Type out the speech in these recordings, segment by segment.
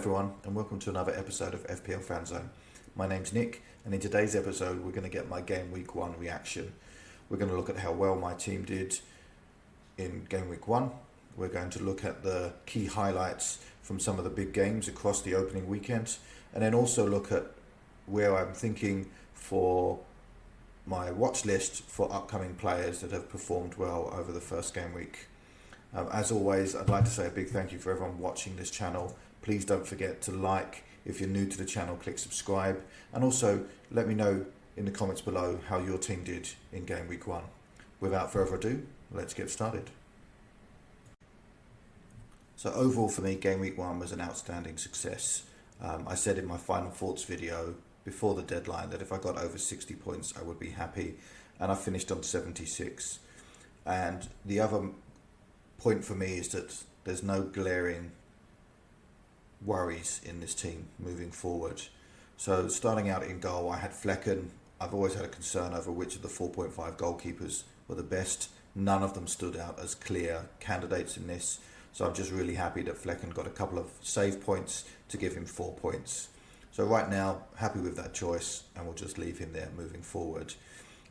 everyone, and welcome to another episode of FPL Fan Zone. My name's Nick, and in today's episode we're going to get my Game Week 1 reaction. We're going to look at how well my team did in Game Week 1. We're going to look at the key highlights from some of the big games across the opening weekend, and then also look at where I'm thinking for my watch list for upcoming players that have performed well over the first game week. As always, I'd like to say a big thank you for everyone watching this channel. Please don't forget to like. If you're new to the channel, click subscribe. And also, let me know in the comments below how your team did in Game Week 1. Without further ado, let's get started. So overall for me, Game Week 1 was an outstanding success. I said in my final thoughts video before the deadline that if I got over 60 points, I would be happy. And I finished on 76. And the other point for me is that there's no glaring worries in this team moving forward. So starting out in goal, I had Flecken. I've always had a concern over which of the 4.5 goalkeepers were the best. None of them stood out as clear candidates in this. So I'm just really happy that Flecken got a couple of save points to give him 4 points. So right now, happy with that choice, and we'll just leave him there moving forward.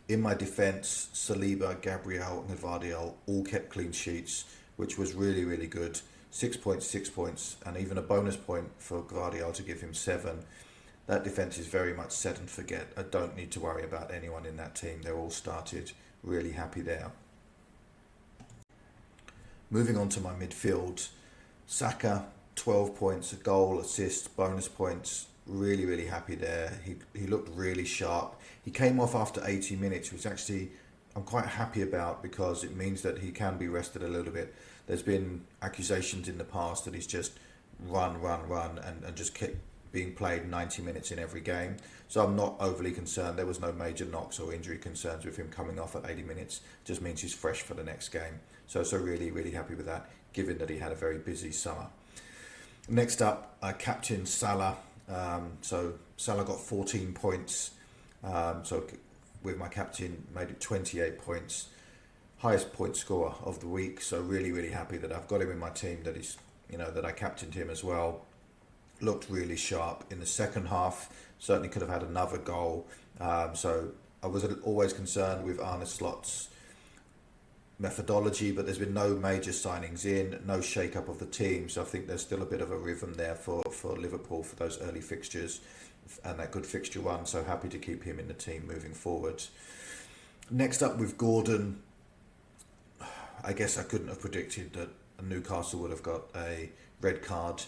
In my defence, Saliba, Gabriel and Gvardiol all kept clean sheets, which was really, really good. 6 points, 6 points, and even a bonus point for Gvardiol to give him 7. That defence is very much set and forget. I don't need to worry about anyone in that team. They're all started. Really happy there. Moving on to my midfield, Saka, 12 points, a goal, assist, bonus points. Really, really happy there. He looked really sharp. He came off after 80 minutes, which actually I'm quite happy about because it means that he can be rested a little bit. There's been accusations in the past that he's just run and just kept being played 90 minutes in every game. So I'm not overly concerned. There was no major knocks or injury concerns with him coming off at 80 minutes. Just means he's fresh for the next game. So really, really happy with that, given that he had a very busy summer. Next up, I captained Salah. So Salah got 14 points. So with my captain, made it 28 points. Highest point scorer of the week. So really, really happy that I've got him in my team, that he's, that I captained him as well. Looked really sharp in the second half. Certainly could have had another goal. So I was always concerned with Arne Slot's methodology, but there's been no major signings in, no shake-up of the team. So I think there's still a bit of a rhythm there for Liverpool for those early fixtures and that good fixture run. So happy to keep him in the team moving forward. Next up with Gordon, I guess I couldn't have predicted that Newcastle would have got a red card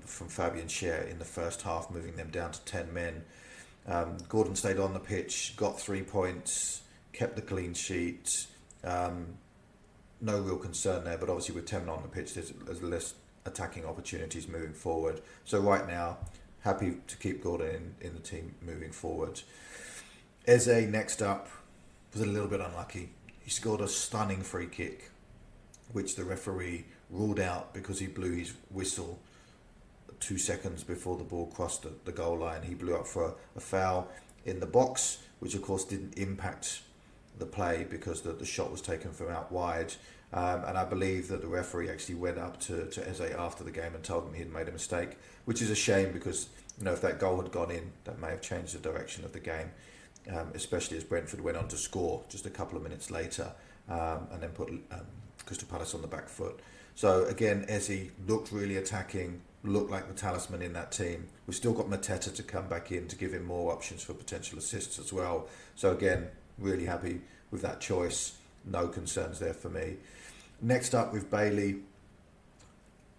from Fabian Schär in the first half, moving them down to 10 men. Gordon stayed on the pitch, got 3 points, kept the clean sheet. No real concern there, but obviously with 10 men on the pitch, there's less attacking opportunities moving forward. So right now, happy to keep Gordon in the team moving forward. Eze, next up, was a little bit unlucky. He scored a stunning free kick, which the referee ruled out because he blew his whistle 2 seconds before the ball crossed the goal line. He blew up for a foul in the box, which of course didn't impact the play because the shot was taken from out wide. And I believe that the referee actually went up to Eze after the game and told him he'd made a mistake, which is a shame because if that goal had gone in, that may have changed the direction of the game. Especially as Brentford went on to score just a couple of minutes later and then put Crystal Palace on the back foot. So again, Eze looked really attacking, looked like the talisman in that team. We've still got Mateta to come back in to give him more options for potential assists as well. So again, really happy with that choice. No concerns there for me. Next up with Bailey.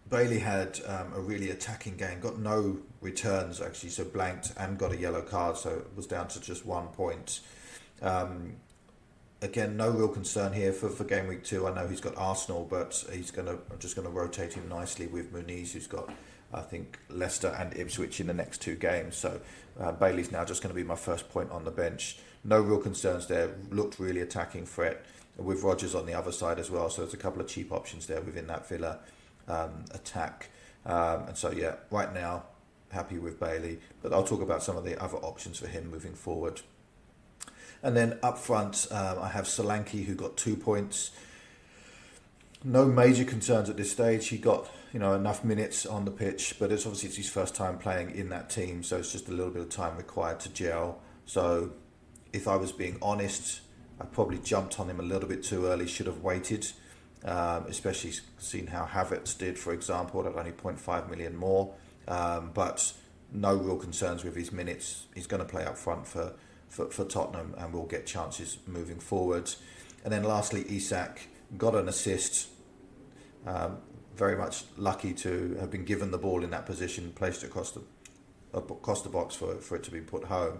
Bailey had a really attacking game, got no returns actually, so blanked and got a yellow card, so it was down to just 1 point. Again, no real concern here for game week 2. I know he's got Arsenal, but I'm just gonna rotate him nicely with Muniz, who's got, I think, Leicester and Ipswich in the next 2 games. So Bailey's now just going to be my first point on the bench. No real concerns there. Looked really attacking threat with Rodgers on the other side as well. So there's a couple of cheap options there within that Villa attack. And so yeah, right now happy with Bailey, but I'll talk about some of the other options for him moving forward. And then up front, I have Solanke, who got 2 points. No major concerns at this stage. He got enough minutes on the pitch, but it's his first time playing in that team, so it's just a little bit of time required to gel. So if I was being honest, I probably jumped on him a little bit too early, should have waited, especially seen how Havertz did, for example, at only 0.5 million more. But no real concerns with his minutes. He's going to play up front for Tottenham and will get chances moving forward. And then lastly, Isak got an assist. Very much lucky to have been given the ball in that position, placed it across the box for it to be put home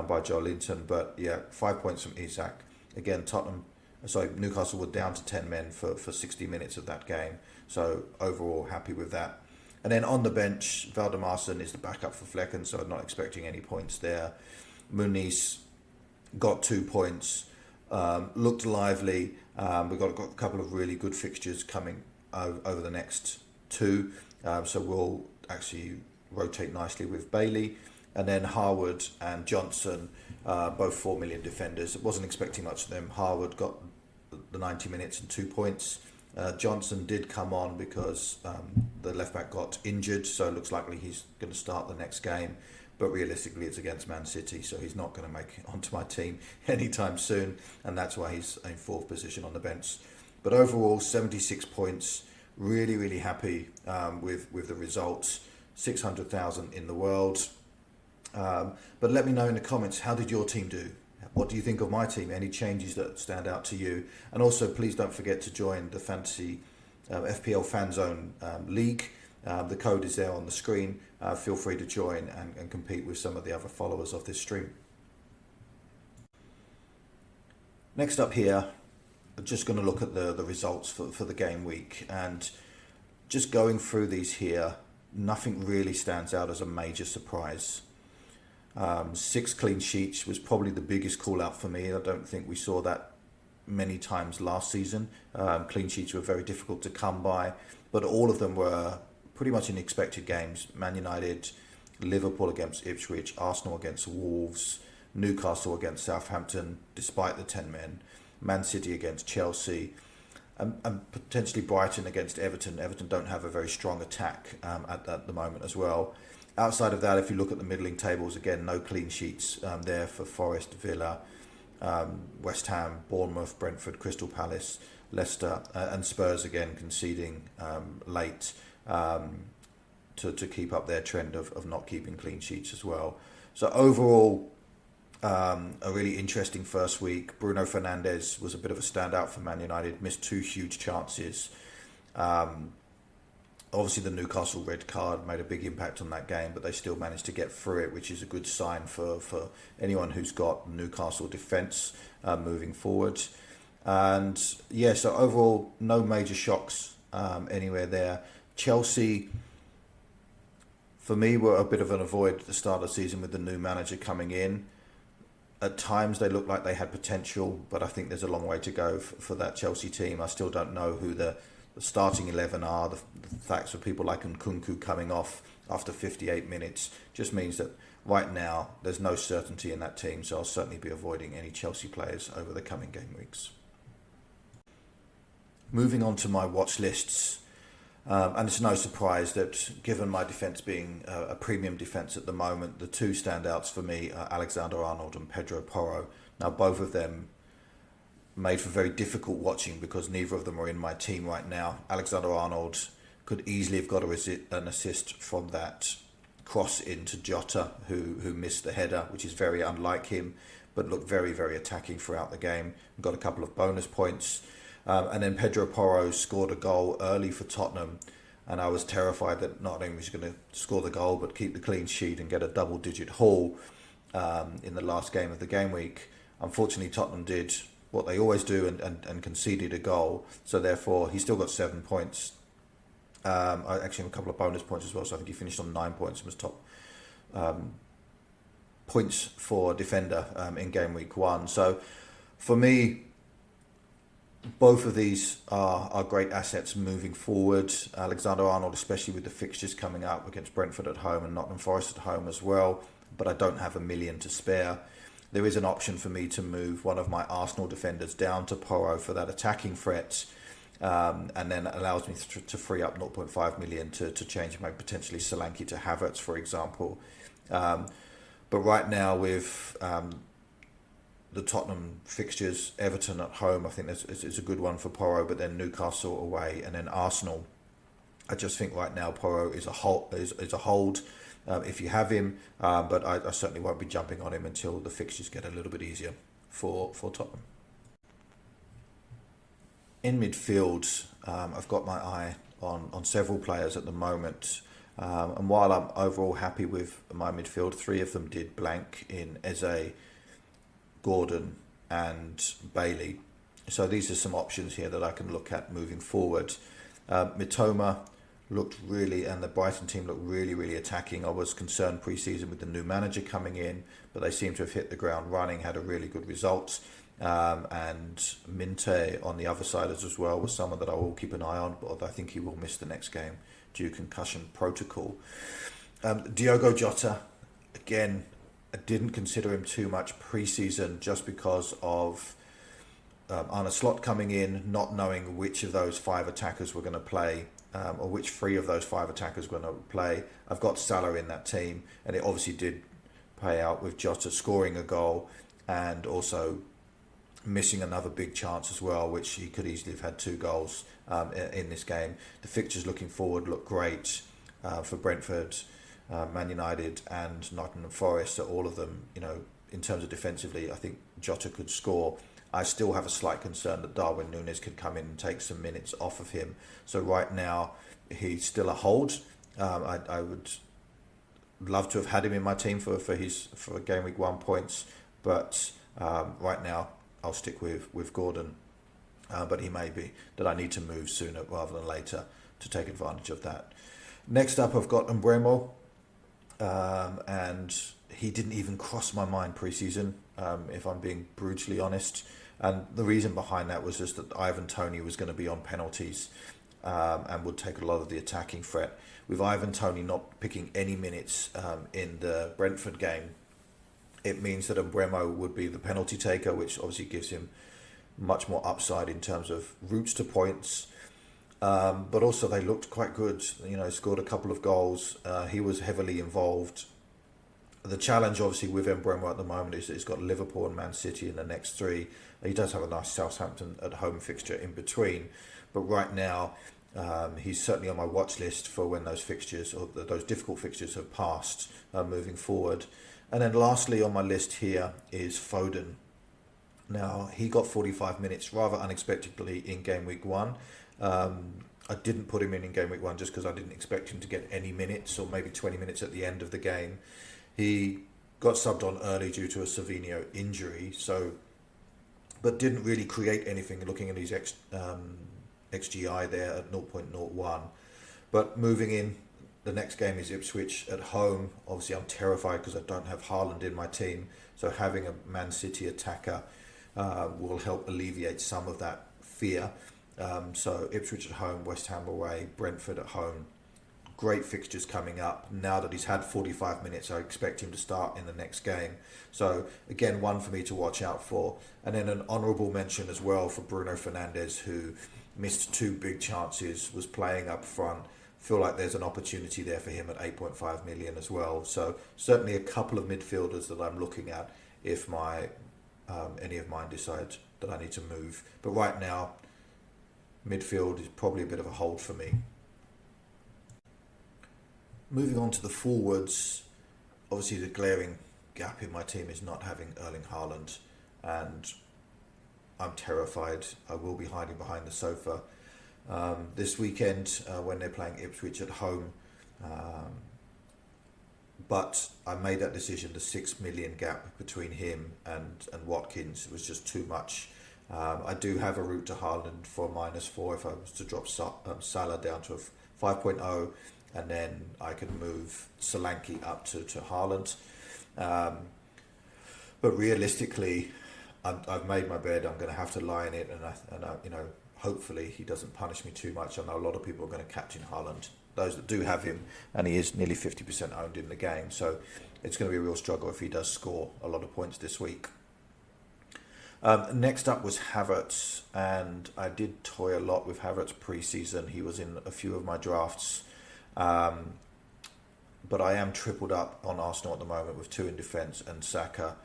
by Joe Linton. But yeah, 5 points from Isak. Again, Newcastle were down to 10 men for 60 minutes of that game. So overall, happy with that. And then on the bench, Valdemarsson is the backup for Flecken, so I'm not expecting any points there. Muniz got 2 points, looked lively. We've got a couple of really good fixtures coming over the next two, so we'll actually rotate nicely with Bailey. And then Harwood and Johnson, both 4 million defenders. Wasn't expecting much of them. Harwood got the 90 minutes and 2 points. Johnson did come on because the left back got injured, so it looks likely he's going to start the next game. But realistically, it's against Man City, so he's not going to make it onto my team anytime soon, and that's why he's in fourth position on the bench. But overall, 76 points. Really, really happy with the results. 600,000 in the world. But let me know in the comments, how did your team do? What do you think of my team? Any changes that stand out to you? And also, please don't forget to join the Fantasy FPL Fan Zone League. The code is there on the screen. Feel free to join and compete with some of the other followers of this stream. Next up here, I'm just going to look at the results for the game week. And just going through these here, nothing really stands out as a major surprise. 6 clean sheets was probably the biggest call out for me. I don't think we saw that many times last season. Clean sheets were very difficult to come by, but all of them were pretty much in expected games. Man United, Liverpool against Ipswich, Arsenal against Wolves, Newcastle against Southampton, despite the 10 men, Man City against Chelsea, and potentially Brighton against Everton. Everton don't have a very strong attack at the moment as well. Outside of that, if you look at the middling tables, again, no clean sheets there for Forest, Villa, West Ham, Bournemouth, Brentford, Crystal Palace, Leicester, and Spurs again conceding late to keep up their trend of not keeping clean sheets as well. So overall, a really interesting first week. Bruno Fernandes was a bit of a standout for Man United, missed 2 huge chances. Obviously, the Newcastle red card made a big impact on that game, but they still managed to get through it, which is a good sign for anyone who's got Newcastle defence moving forward. And yeah, so overall, no major shocks anywhere there. Chelsea, for me, were a bit of an avoid at the start of the season with the new manager coming in. At times, they looked like they had potential, but I think there's a long way to go for that Chelsea team. I still don't know who the starting 11 are. The facts of people like Nkunku coming off after 58 minutes just means that right now there's no certainty in that team, so I'll certainly be avoiding any Chelsea players over the coming game weeks. Moving on to my watch lists, and it's no surprise that given my defence being a premium defence at the moment, the 2 standouts for me are Alexander-Arnold and Pedro Porro. Now both of them made for very difficult watching because neither of them are in my team right now. Alexander-Arnold could easily have got an assist from that cross into Jota, who missed the header, which is very unlike him, but looked very, very attacking throughout the game. Got a couple of bonus points. And then Pedro Porro scored a goal early for Tottenham, and I was terrified that not only was he going to score the goal, but keep the clean sheet and get a double-digit haul in the last game of the game week. Unfortunately, Tottenham did what they always do and conceded a goal, so therefore he still got 7 points. I actually have a couple of bonus points as well, so I think he finished on 9 points and was top points for defender in game week 1. So for me, both of these are great assets moving forward. Alexander-Arnold, especially with the fixtures coming up against Brentford at home and Nottingham Forest at home as well, but I don't have $1 million to spare. There is an option for me to move one of my Arsenal defenders down to Porro for that attacking threat. and then allows me to free up 0.5 million to change maybe potentially Solanke to Havertz, for example. But right now with the Tottenham fixtures, Everton at home, I think it's a good one for Porro, but then Newcastle away, and then Arsenal. I just think right now Porro is a hold if you have him, but I certainly won't be jumping on him until the fixtures get a little bit easier for Tottenham. In midfield, I've got my eye on several players at the moment. And while I'm overall happy with my midfield, 3 of them did blank in Eze, Gordon and Bailey. So these are some options here that I can look at moving forward. Mitoma looked really, and the Brighton team looked really attacking. I was concerned pre-season with the new manager coming in, but they seem to have hit the ground running, had a really good result. And Minte on the other side as well was someone that I will keep an eye on, but I think he will miss the next game due concussion protocol. Diogo Jota, again, I didn't consider him too much pre-season just because of Arne Slot coming in, not knowing which of those 5 attackers were going to play, or which 3 of those 5 attackers were going to play. I've got Salah in that team, and it obviously did pay out with Jota scoring a goal and also missing another big chance as well, which he could easily have had 2 goals in this game. The fixtures looking forward look great for Brentford, Man United and Nottingham Forest. So all of them, in terms of defensively, I think Jota could score. I still have a slight concern that Darwin Núñez could come in and take some minutes off of him. So right now, he's still a hold. I would love to have had him in my team for game week 1 points, but right now I'll stick with Gordon. But he may be that I need to move sooner rather than later to take advantage of that. Next up, I've got Mbeumo, and he didn't even cross my mind pre-season, if I'm being brutally honest. And the reason behind that was just that Ivan Toney was going to be on penalties and would take a lot of the attacking threat. With Ivan Toney not picking any minutes in the Brentford game, it means that Mbeumo would be the penalty taker, which obviously gives him much more upside in terms of routes to points. But also they looked quite good, scored a couple of goals. He was heavily involved. The challenge obviously with Mbeumo at the moment is that he's got Liverpool and Man City in the next 3. He does have a nice Southampton at home fixture in between. But right now, he's certainly on my watch list for when those fixtures or those difficult fixtures have passed moving forward. And then lastly on my list here is Foden. Now, he got 45 minutes rather unexpectedly in game week 1. I didn't put him in game week 1 just because I didn't expect him to get any minutes, or maybe 20 minutes at the end of the game. He got subbed on early due to a Savinho injury, but didn't really create anything looking at his XGI there at 0.01. But moving in, the next game is Ipswich at home. Obviously, I'm terrified because I don't have Haaland in my team, so having a Man City attacker will help alleviate some of that fear. So Ipswich at home, West Ham away, Brentford at home. Great fixtures coming up. Now that he's had 45 minutes, I expect him to start in the next game. So again, one for me to watch out for. And then an honourable mention as well for Bruno Fernandes, who missed 2 big chances, was playing up front. Feel like there's an opportunity there for him at 8.5 million as well. So certainly a couple of midfielders that I'm looking at if any of mine decide that I need to move. But right now, midfield is probably a bit of a hold for me. Moving on to the forwards, obviously the glaring gap in my team is not having Erling Haaland, and I'm terrified. I will be hiding behind the sofa this weekend when they're playing Ipswich at home. But I made that decision. The 6 million gap between him and Watkins was just too much. I do have a route to Haaland for -4 if I was to drop Salah down to a 5.0, and then I could move Solanke up to Haaland. But realistically, I've made my bed. I'm going to have to lie in it, and hopefully he doesn't punish me too much. I know a lot of people are going to captain Haaland, those that do have him, and he is nearly 50% owned in the game. So it's going to be a real struggle if he does score a lot of points this week. Next up was Havertz, and I did toy a lot with Havertz pre-season. He was in a few of my drafts, but I am tripled up on Arsenal at the moment with 2 in defence and Saka.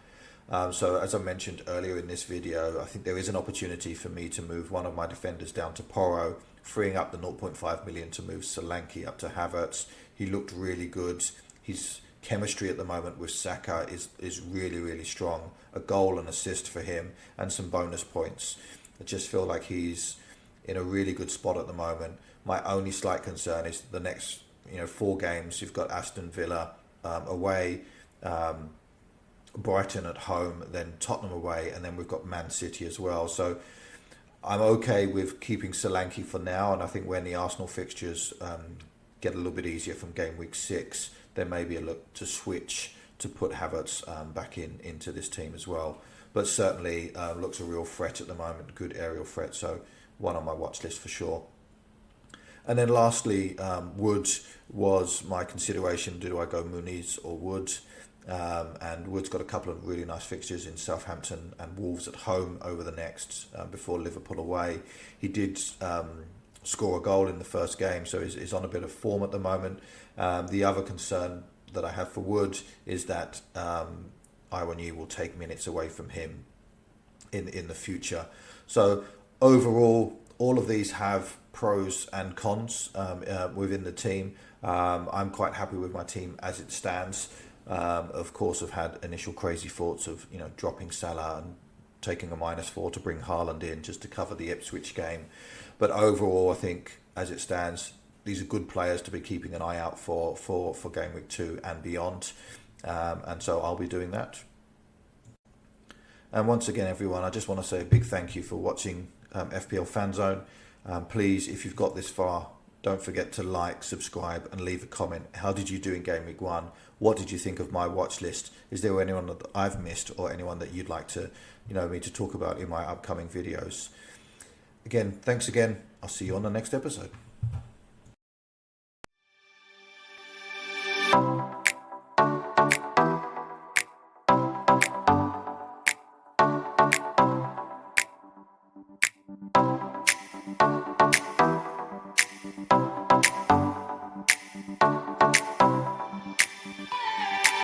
So as I mentioned earlier in this video, I think there is an opportunity for me to move one of my defenders down to Porro, freeing up the 0.5 million to move Solanke up to Havertz. He looked really good. His chemistry at the moment with Saka is really, really strong. A goal and assist for him and some bonus points. I just feel like he's in a really good spot at the moment. My only slight concern is the next 4 games. You've got Aston Villa away, Brighton at home, then Tottenham away, and then we've got Man City as well. So I'm okay with keeping Solanke for now, and I think when the Arsenal fixtures get a little bit easier from game week 6, there may be a look to switch to put Havertz back into this team as well. But certainly looks a real threat at the moment, good aerial threat, so one on my watch list for sure. And then lastly, Wood was my consideration. Do I go Muniz or Wood? And Wood's got a couple of really nice fixtures in Southampton and Wolves at home over the next, before Liverpool away. He did score a goal in the first game, so he's on a bit of form at the moment. The other concern that I have for Wood is that Iwanyu will take minutes away from him in the future. So overall, all of these have pros and cons within the team. I'm quite happy with my team as it stands. Of course, I've had initial crazy thoughts of dropping Salah and taking a -4 to bring Haaland in just to cover the Ipswich game. But overall, I think as it stands, these are good players to be keeping an eye out for game week 2 and beyond. And so I'll be doing that. And once again, everyone, I just want to say a big thank you for watching FPL Fan Zone. Please, if you've got this far, don't forget to like, subscribe, and leave a comment. How did you do in game week 1? What did you think of my watch list? Is there anyone that I've missed or anyone that you'd like to, me to talk about in my upcoming videos? Again, thanks again. I'll see you on the next episode.